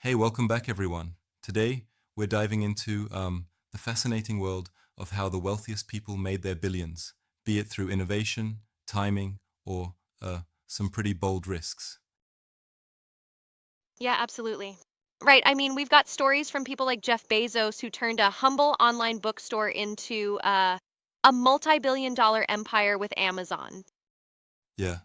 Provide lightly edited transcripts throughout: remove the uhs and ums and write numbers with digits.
Hey, welcome back, everyone. Today, we're diving into the fascinating world of how the wealthiest people made their billions, be it through innovation, timing, or some pretty bold risks. Yeah, absolutely. Right. I mean, we've got stories from people like Jeff Bezos who turned a humble online bookstore into a multi-billion dollar empire with Amazon. Yeah.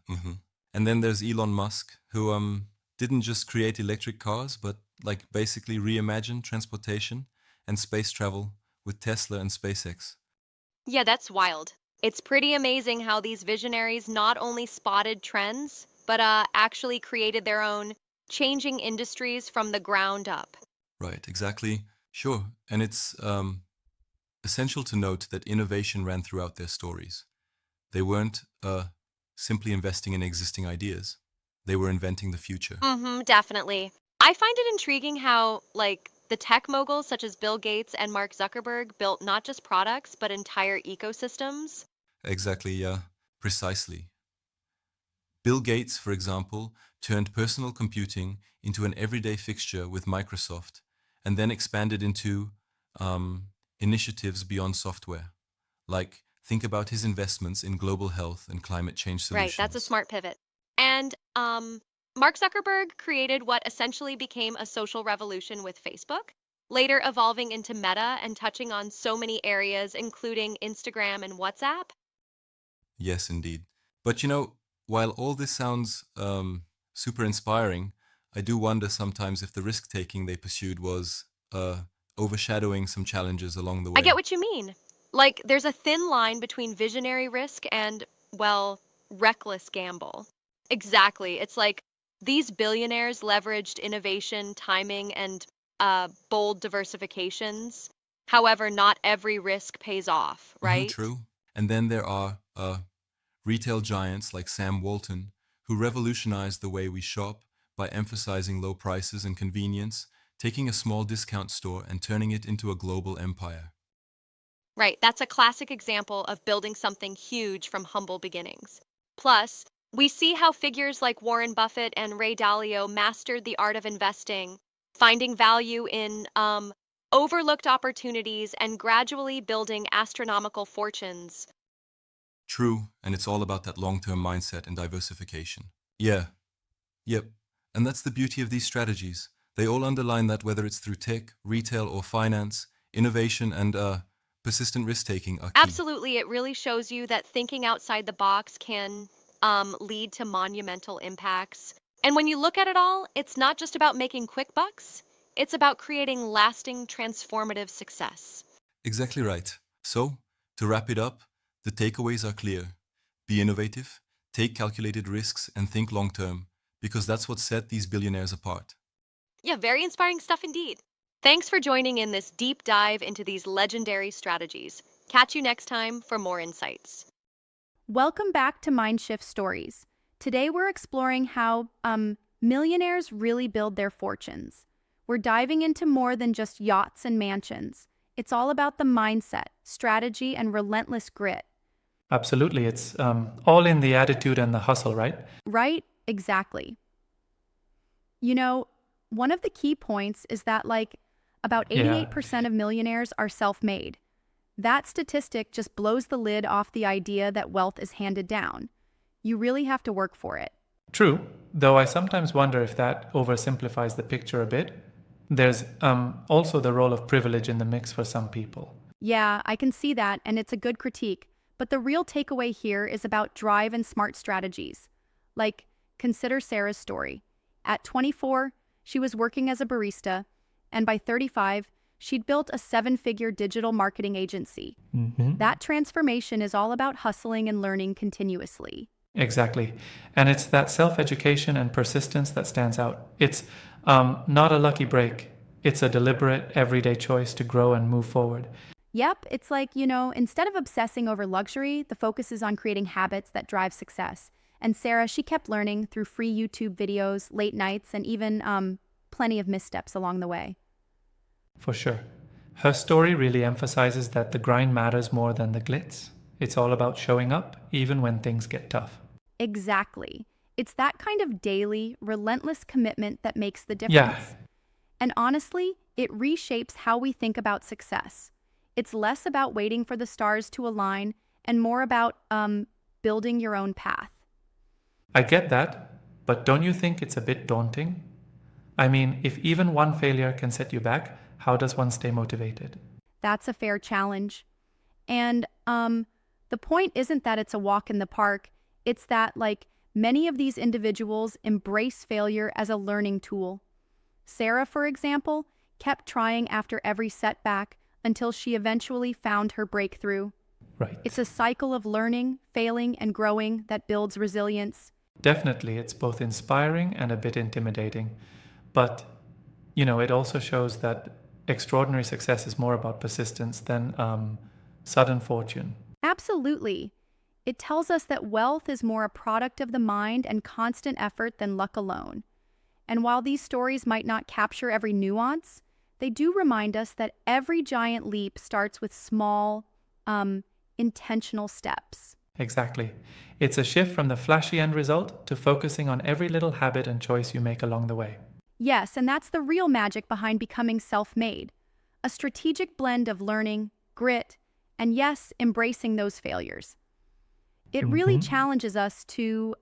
And then there's Elon Musk, who didn't just create electric cars, but like basically reimagined transportation and space travel with Tesla and SpaceX. Yeah, that's wild. It's pretty amazing how these visionaries not only spotted trends, but actually created their own changing industries from the ground up. Right, exactly. Sure. And it's essential to note that innovation ran throughout their stories. They weren't simply investing in existing ideas, they were inventing the future. Definitely. I find it intriguing how, like, the tech moguls such as Bill Gates and Mark Zuckerberg built not just products, but entire ecosystems. Exactly, yeah, precisely. Bill Gates, for example, turned personal computing into an everyday fixture with Microsoft and then expanded into um, initiatives beyond software. Like, think about his investments in global health and climate change Right, that's a solutions. smart pivot. And Mark Zuckerberg created what essentially became a social revolution with Facebook, later evolving into Meta and touching on so many areas, including Instagram and WhatsApp. Yes, indeed. But while all this sounds super inspiring, I do wonder sometimes if the risk taking they pursued was overshadowing some challenges along the I get way. what you mean. Like, there's a thin line between visionary risk and, well, reckless gamble. Exactly. It's like these billionaires leveraged innovation, timing, and bold diversifications. However, not every risk pays off, right? True. And then there are retail giants like Sam Walton, who revolutionized the way we shop by emphasizing low prices and convenience, taking a small discount store and turning it into a global empire. Right. That's a classic example of building something huge from humble beginnings. Plus, we see how figures like Warren Buffett and Ray Dalio mastered the art of investing, finding value in overlooked opportunities and gradually building astronomical fortunes. True, and it's all about that long-term mindset and diversification. Yeah, yep. And that's the beauty of these strategies. They all underline that whether it's through tech, retail, or finance, innovation and persistent risk-taking are key. Absolutely, it really shows you that thinking outside the box can lead to monumental impacts. And when you look at it all, it's not just about making quick bucks, it's about creating lasting, transformative success. Exactly right. So, to wrap it up, the takeaways are clear. Be innovative, take calculated risks, and think long-term, because that's what set these billionaires apart. Yeah, very inspiring stuff indeed. Thanks for joining in this deep dive into these legendary strategies. Catch you next time for more insights. Welcome back to Mindshift Stories. Today we're exploring how millionaires really build their fortunes. We're diving into more than just yachts and mansions. It's all about the mindset, strategy, and relentless grit. Absolutely. It's all in the attitude and the hustle, right? Right? Exactly. You know, one of the key points is that about Yeah, 88% of millionaires are self-made. That statistic just blows the lid off the idea that wealth is handed down. You really have to work for it. true. Though I sometimes wonder if that oversimplifies the picture a bit. There's also the role of privilege in the mix for some people. Yeah, I can see that, and it's a good critique. But the real takeaway here is about drive and smart strategies. Like, consider Sarah's story. At 24, she was working as a barista, and by 35, she'd built a seven-figure digital marketing agency. That transformation is all about hustling and learning continuously. Exactly. And it's that self education and persistence that stands out. It's not a lucky break, it's a deliberate, everyday choice to grow and move forward. Yep, it's instead of obsessing over luxury, the focus is on creating habits that drive success. And Sarah, she kept learning through free YouTube videos, late nights, and even plenty of missteps along the way. For sure. Her story really emphasizes that the grind matters more than the glitz. It's all about showing up, even when things get tough. Exactly. It's that kind of daily, relentless commitment that makes the Yeah, difference. And honestly, it reshapes how we think about success. It's less about waiting for the stars to align and more about building your own path. I get that, but don't you think it's a bit daunting? I mean, if even one failure can set you back, how does one stay motivated? That's a fair challenge. And the point isn't that it's a walk in the park, it's that, like, many of these individuals embrace failure as a learning tool. Sarah, for example, kept trying after every setback until she eventually found her breakthrough. Right. It's a cycle of learning, failing, and growing that builds resilience. Definitely, it's both inspiring and a bit intimidating. But, it also shows that extraordinary success is more about persistence than sudden fortune. Absolutely. It tells us that wealth is more a product of the mind and constant effort than luck alone. And while these stories might not capture every nuance, they do remind us that every giant leap starts with small, intentional steps. Exactly. It's a shift from the flashy end result to focusing on every little habit and choice you make along the way. Yes, and that's the real magic behind becoming self-made. A strategic blend of learning, grit, and yes, embracing those failures. It really challenges us to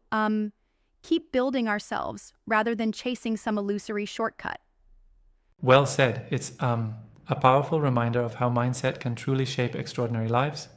keep building ourselves rather than chasing some illusory shortcut. Well said. It's a powerful reminder of how mindset can truly shape extraordinary lives.